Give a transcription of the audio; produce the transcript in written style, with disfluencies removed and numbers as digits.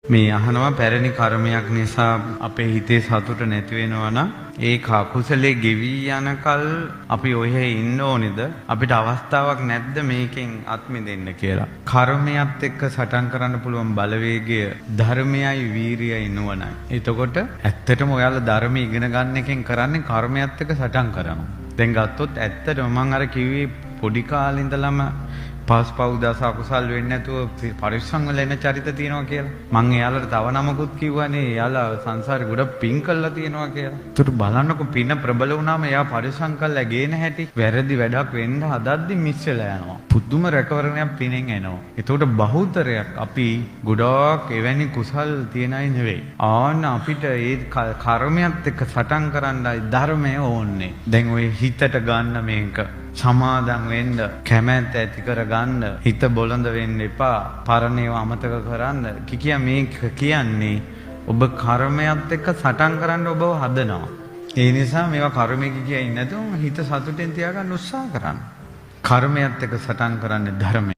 මේ අහනවා පැරණි කර්මයක් නිසා අපේ හිතේ සතුට නැති වෙනවා නම් ඒ කකුසලේ ගෙවි යනකල් අපි ඔහෙ ඉන්න ඕනේද? අපිට අවස්ථාවක් නැද්ද මේකෙන් අත් මිදෙන්න කියලා? කර්මයක් එක්ක සටන් කරන්න පුළුවන් බලවේගය ධර්මයයි වීරියයි නුවණයි. එතකොට ඇත්තටම ඔයාලා ධර්ම ඉගෙන ගන්න එකෙන් කරන්නේ කර්මයක් එක්ක සටන් කරනවා. දැන් ගත්තොත් ඇත්තටම මම අර කිව්වේ පොඩි කාලේ ඉඳලම පස්පව් දස අකුසල් වෙන්නේ නැතුව පරිස්සම් වෙලා එන චරිත තියෙනවා කියලා. මං එයාලට තව නමකුත් කිව්වනේ එයාලා සංසාරේ ගොඩක් පින් කළා තියෙනවා කියලා. ඒකට බලන්නකො පින ප්‍රබල වුණාම එයා පරිස්සම් කළා ගේන හැටි. වැරදි වැඩක් වෙන්න හදද්දි මිස් වෙලා යනවා. පුදුම රැකවරණයක් පිනෙන් එනවා. ඒකට බහුතරයක් අපි ගොඩක් එවැනි කුසල් තියන අය නෙවෙයි. ආන්න අපිට ඒ කර්මයක් එක්ක සටන් කරන්නයි ධර්මය ඕනේ. දැන් ඔය හිතට ගන්න මේක සමාදන් වෙන්න කැමැත්ත ඇති කරගන්න හිත බොළඳ වෙන්න එපා පරණේව අමතක කරන්න කිය මේ කියන්නේ ඔබ කර්මයක් එක්ක සටන් කරන්න ඔබව හදනවා. ඒ නිසා මේවා කර්මයක කියයි නැතුව හිත සතුටෙන් තියාගන්න උත්සාහ කරන්න. කර්මයක් එක්ක සටන් කරන්නේ ධර්මය.